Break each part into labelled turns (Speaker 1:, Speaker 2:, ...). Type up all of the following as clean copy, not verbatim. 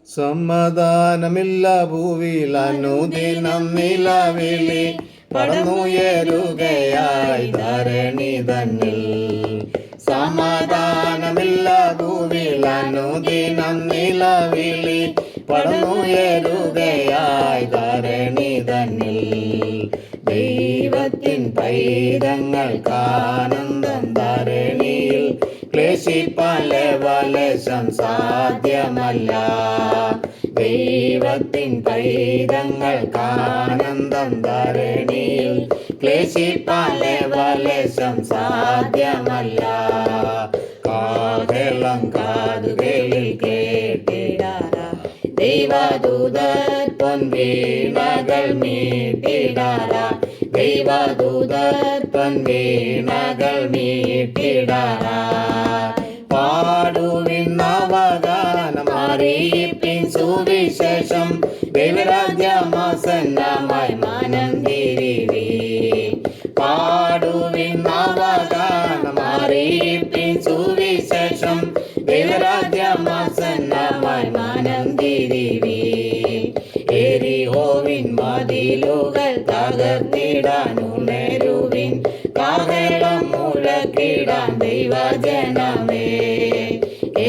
Speaker 1: സമാധാനമില്ല ഭൂവിൽ അനുദിനം നിലവിളി പടന്നുയരുകയായി ധരണി തന്നിൽ. സമാധാനമില്ല ഭൂവിൽ അനുദിനം നിലവിളി പടന്നുയരുകയായി ധരണി തന്നിൽ. ദൈവത്തിൻ പൈതങ്ങൾക്കാനന്ദം ധരണിയിൽ ക്ലേശിപ്പാൻ ലേശം സാധ്യമല്ല. ദൈവത്തിൻ പൈതങ്ങൾക്കാനന്ദം ധരണിയിൽ ക്ലേശിപ്പാൻ ലേശം സാധ്യമല്ല. കാഹളം കാതുകളിൽ കേട്ടിടാറാ ദൈവദൂതർ പൊൻവീണകൾ മീട്ടിടാറാ. ദൈവദൂതർ പൊൻവീണകൾ മീട്ടിടാറാ. പാടുവിൻ നവഗാനം അറിയിപ്പിൻ സുവിശേഷം. ദൈവരാജ്യമാസന്നമായി മനം തിരിവീൻ. പാടുവിൻ നവഗാനം അറിയിപ്പിൻ സുവിശേഷം. ദൈവരാജ്യമാസന്നമായി മനം തിരിവീൻ. എരിഹോവിൻ മതിലുകൾ തകർത്തിടാൻ ഉണരുവിൻ. കാഹളം മുഴക്കിടാൻ ദൈവജനമേ.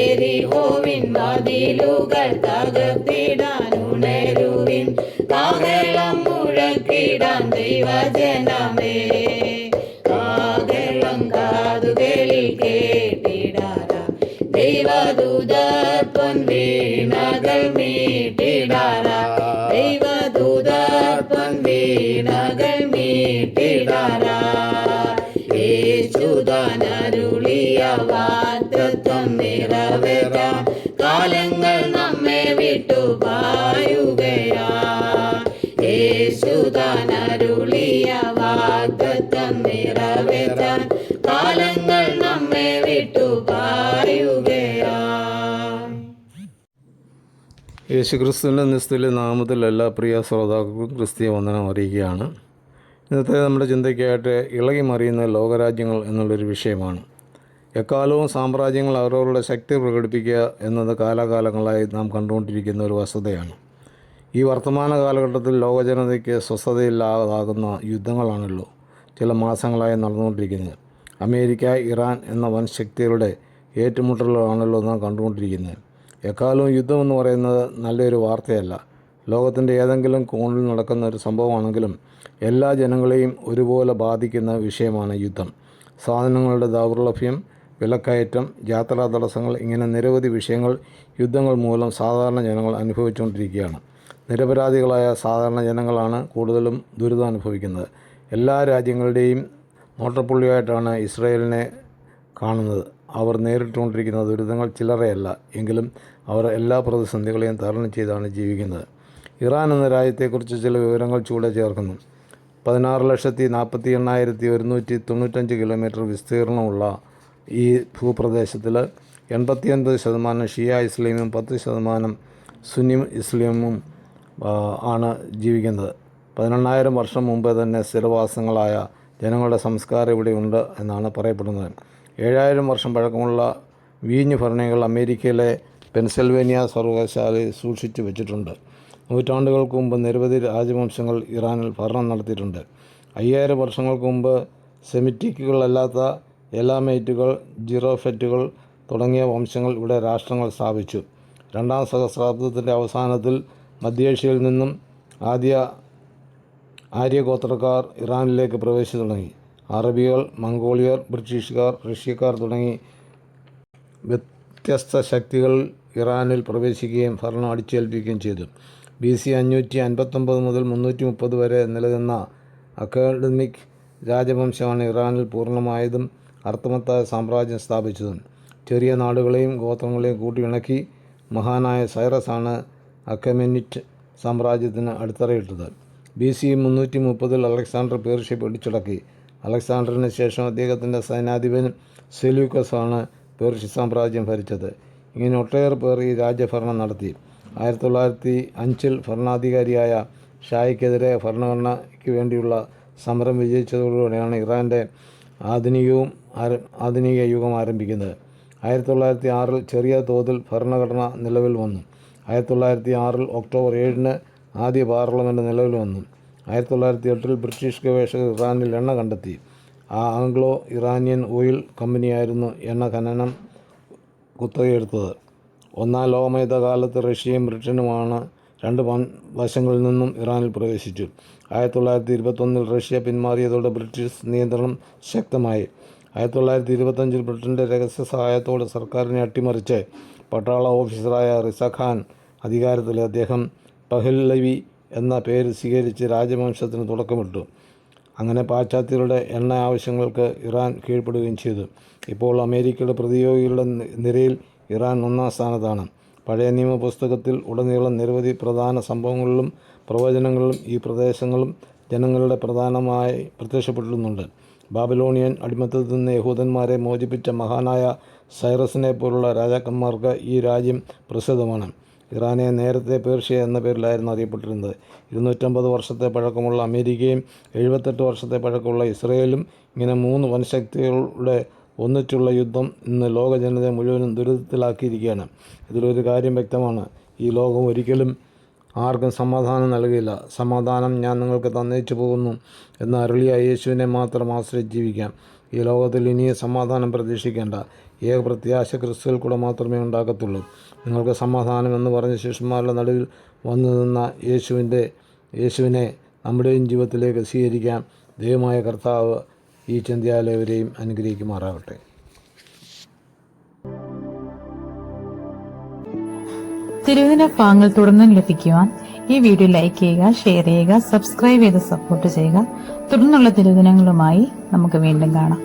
Speaker 1: എരിഹോവിൻ മതിലുകൾ തകർത്തിടാൻ ഉണരുവിൻ. കാഹളം മുഴക്കിടാൻ ദൈവജനമേ. കാഹളം കാതുകളിൽ കേട്ടിടാറാ ദൈവദൂതർ പൊൻവീണകൾ മീട്ടിടാറാ. ദൈവദൂതർ പൊൻവീണകൾ മീട്ടിടാറാ. യേശുദാനരുളിയ വാഗ്ദത്തം നിറവേറാൻ കാലങ്ങൾ നമ്മെ വിട്ടു പായുകയാ. യേശുദാനരുളിയ വാഗ്ദത്തം നിറവേറാൻ കാലങ്ങൾ നമ്മെ വിട്ടു പായുകയാ.
Speaker 2: യേശുക്രിസ്തുവിൻ്റെ നിസ്തുല്യ നാമത്തിൽ എല്ലാ പ്രിയ ശ്രോതാക്കൾക്കും ക്രിസ്തീയ വന്ദനം അറിയിക്കുകയാണ്. ഇന്നത്തെ നമ്മുടെ ചിന്തയ്ക്കായിട്ട് ഇളകി മറിയുന്ന ലോകരാജ്യങ്ങൾ എന്നുള്ളൊരു വിഷയമാണ്. എക്കാലവും സാമ്രാജ്യങ്ങൾ അവരവരുടെ ശക്തി പ്രകടിപ്പിക്കുക എന്നത് കാലാകാലങ്ങളായി നാം കണ്ടുകൊണ്ടിരിക്കുന്ന ഒരു വസ്തുതയാണ്. ഈ വർത്തമാന കാലഘട്ടത്തിൽ ലോകജനതയ്ക്ക് സ്വസ്ഥതയില്ലാതാകുന്ന യുദ്ധങ്ങളാണല്ലോ ചില മാസങ്ങളായി നടന്നുകൊണ്ടിരിക്കുന്നത്. അമേരിക്ക, ഇറാൻ എന്ന വൻ ശക്തികളുടെ ഏറ്റുമുട്ടലുകളാണല്ലോ നാം കണ്ടുകൊണ്ടിരിക്കുന്നത്. എക്കാലവും യുദ്ധമെന്ന് പറയുന്നത് നല്ലൊരു വാർത്തയല്ല. ലോകത്തിൻ്റെ ഏതെങ്കിലും കോണിൽ നടക്കുന്ന ഒരു സംഭവമാണെങ്കിലും എല്ലാ ജനങ്ങളെയും ഒരുപോലെ ബാധിക്കുന്ന വിഷയമാണ് യുദ്ധം. സാധനങ്ങളുടെ ദൗർലഭ്യം, വിലക്കയറ്റം, യാത്രാ തടസ്സങ്ങൾ, ഇങ്ങനെ നിരവധി വിഷയങ്ങൾ യുദ്ധങ്ങൾ മൂലം സാധാരണ ജനങ്ങൾ അനുഭവിച്ചുകൊണ്ടിരിക്കുകയാണ്. നിരപരാധികളായ സാധാരണ ജനങ്ങളാണ് കൂടുതലും ദുരിതം അനുഭവിക്കുന്നത്. എല്ലാ രാജ്യങ്ങളുടെയും നോട്ടപ്പുള്ളിയായിട്ടാണ് ഇസ്രായേലിനെ കാണുന്നത്. അവർ നേരിട്ടുകൊണ്ടിരിക്കുന്ന ദുരിതങ്ങൾ ചില്ലറയല്ല. എങ്കിലും അവർ എല്ലാ പ്രതിസന്ധികളെയും തരണം ചെയ്താണ് ജീവിക്കുന്നത്. ഇറാൻ എന്ന രാജ്യത്തെക്കുറിച്ച് ചില വിവരങ്ങൾ ചൂടെ ചേർക്കുന്നു. 16,48,195 കിലോമീറ്റർ വിസ്തീർണമുള്ള ഈ ഭൂപ്രദേശത്തിൽ 89% ഷിയ ഇസ്ലാമും 10% സുന്നി ഇസ്ലാമും ആണ് ജീവിക്കുന്നത്. 18,000 വർഷം മുമ്പ് തന്നെ സ്ഥിരവാസങ്ങളായ ജനങ്ങളുടെ സംസ്കാരം ഇവിടെ ഉണ്ട് എന്നാണ് പറയപ്പെടുന്നത്. 7,000 വർഷം പഴക്കമുള്ള വീഞ്ഞ് ഭരണികൾ അമേരിക്കയിലെ പെൻസിൽവേനിയ സർവകലാശാലയിൽ സൂക്ഷിച്ചു വെച്ചിട്ടുണ്ട്. നൂറ്റാണ്ടുകൾക്ക് മുമ്പ് നിരവധി രാജവംശങ്ങൾ ഇറാനിൽ ഭരണം നടത്തിയിട്ടുണ്ട്. 5,000 വർഷങ്ങൾക്ക് മുമ്പ് സെമിറ്റിക്കുകളല്ലാത്ത എലാമൈറ്റുകൾ, ജിറോഫറ്റുകൾ തുടങ്ങിയ വംശങ്ങൾ ഇവിടെ രാഷ്ട്രങ്ങൾ സ്ഥാപിച്ചു. 2ാം സഹസ്രാബ്ദത്തിൻ്റെ അവസാനത്തിൽ മധ്യേഷ്യയിൽ നിന്നും ആര്യഗോത്രക്കാർ ഇറാനിലേക്ക് പ്രവേശിച്ചു തുടങ്ങി. അറബികൾ, മംഗോളിയർ, ബ്രിട്ടീഷുകാർ, റഷ്യക്കാർ തുടങ്ങി വ്യത്യസ്ത ശക്തികൾ ഇറാനിൽ പ്രവേശിക്കുകയും ഭരണം അടിച്ചേൽപ്പിക്കുകയും ചെയ്തു. BC 559 മുതൽ 330 വരെ നിലനിന്ന അക്കാഡമിക് രാജവംശമാണ് ഇറാനിൽ പൂർണ്ണമായതും അർത്ഥവത്തായ സാമ്രാജ്യം സ്ഥാപിച്ചതും. ചെറിയ നാടുകളെയും ഗോത്രങ്ങളെയും കൂട്ടിയിണക്കി മഹാനായ സൈറസാണ് അക്കമെനിറ്റ് സാമ്രാജ്യത്തിന് അടിത്തറയിട്ടത്. BC 330 അലക്സാണ്ടർ പേർഷ്യ പിടിച്ചടക്കി. അലക്സാണ്ടറിന് ശേഷം അദ്ദേഹത്തിൻ്റെ സൈന്യാധിപൻ സെലൂക്കസാണ് പേർഷ്യ സാമ്രാജ്യം ഭരിച്ചത്. ഇങ്ങനെ ഒട്ടേറെ പേർ ഈ രാജ്യഭരണം നടത്തി. 1905 ഭരണാധികാരിയായ ഷായ്ക്കെതിരെ ഭരണഘടനയ്ക്ക് വേണ്ടിയുള്ള സമരം വിജയിച്ചതോടുകൂടിയാണ് ഇറാൻ്റെ ആധുനിക യുഗം ആരംഭിക്കുന്നത്. 1906 ചെറിയ തോതിൽ ഭരണഘടന നിലവിൽ വന്നു. 1906 ഒക്ടോബർ 7 ആദ്യ പാർലമെൻറ്റ് നിലവിൽ വന്നു. 1908 ബ്രിട്ടീഷ് ഗവേഷകർ ഇറാനിൽ എണ്ണ കണ്ടെത്തി. ആംഗ്ലോ ഇറാനിയൻ ഓയിൽ കമ്പനിയായിരുന്നു എണ്ണ ഖനനം കുത്തകയെടുത്തത്. ഒന്നാം ലോകമയുദ്ധകാലത്ത് റഷ്യയും ബ്രിട്ടനുമാണ് രണ്ട് വശങ്ങളിൽ നിന്നും ഇറാനിൽ പ്രവേശിച്ചു. 1921 റഷ്യ പിന്മാറിയതോടെ ബ്രിട്ടീഷ് നിയന്ത്രണം ശക്തമായി. 1925 ബ്രിട്ടൻ്റെ രഹസ്യ സഹായത്തോടെ സർക്കാരിനെ അട്ടിമറിച്ച് പട്ടാള ഓഫീസറായ റിസ ഖാൻ അധികാരത്തിൽ. അദ്ദേഹം പഹ്ലവി എന്ന പേര് സ്വീകരിച്ച് രാജവംശത്തിന് തുടക്കമിട്ടു. അങ്ങനെ പാശ്ചാത്യരുടെ എണ്ണ ആവശ്യങ്ങൾക്ക് ഇറാൻ കീഴ്പ്പെടുകയും ചെയ്തു. ഇപ്പോൾ അമേരിക്കയുടെ പ്രതിയോഗികളുടെ നിരയിൽ ഇറാൻ 1-ാം സ്ഥാനത്താണ്. പഴയ നിയമ പുസ്തകത്തിൽ ഉടനീളം നിരവധി പ്രധാന സംഭവങ്ങളിലും പ്രവചനങ്ങളിലും ഈ പ്രദേശങ്ങളും ജനങ്ങളുടെ പ്രധാനമായി പ്രത്യക്ഷപ്പെട്ടിരുന്നുണ്ട്. ബാബിലോണിയൻ അടിമത്തത്തിൽ നിന്ന് യഹൂദന്മാരെ മോചിപ്പിച്ച മഹാനായ സൈറസിനെ പോലുള്ള രാജാക്കന്മാർക്ക് ഈ രാജ്യം പ്രസിദ്ധമാണ്. ഇറാനെ നേരത്തെ പേർഷ്യ എന്ന പേരിലായിരുന്നു അറിയപ്പെട്ടിരുന്നത്. 250 വർഷത്തെ പഴക്കമുള്ള അമേരിക്കയും 78 വർഷത്തെ പഴക്കമുള്ള ഇസ്രയേലും ഇങ്ങനെ 3 വൻശക്തികളുടെ ഒന്നിച്ചുള്ള യുദ്ധം ഇന്ന് ലോക ജനതയെ മുഴുവനും ദുരിതത്തിലാക്കിയിരിക്കുകയാണ്. ഇതിലൊരു കാര്യം വ്യക്തമാണ്: ഈ ലോകം ഒരിക്കലും ആർക്കും സമാധാനം നൽകില്ല. സമാധാനം ഞാൻ നിങ്ങൾക്ക് തന്നേച്ചു പോകുന്നു എന്ന് അരുളിയ യേശുവിനെ മാത്രം ആശ്രയിച്ച് ജീവിക്കാം. ഈ ലോകത്തിൽ ഇനിയും സമാധാനം പ്രതീക്ഷിക്കേണ്ട. ഏക പ്രത്യാശ ക്രിസ്തുവിൽ കൂടെ മാത്രമേ ഉണ്ടാകത്തുള്ളൂ. നിങ്ങൾക്ക് സമാധാനം എന്ന് പറഞ്ഞ ശിഷ്യന്മാരുടെ നടുവിൽ വന്നു നിന്ന യേശുവിനെ നമ്മുടെയും ജീവിതത്തിലേക്ക് സ്വീകരിക്കാം. ദൈവമായ കർത്താവ് ഈ ചിന്തയാലവരെയും അനുഗ്രഹിക്കുമാറാകട്ടെ.
Speaker 3: തിരുവചന ഭാഗങ്ങൾ തുടർന്നും ലഭിക്കുവാൻ ഈ വീഡിയോ ലൈക്ക് ചെയ്യുക, ഷെയർ ചെയ്യുക, സബ്സ്ക്രൈബ് ചെയ്ത് സപ്പോർട്ട് ചെയ്യുക. തുടർന്നുള്ള തിരുവചനങ്ങളുമായി നമുക്ക് വീണ്ടും കാണാം.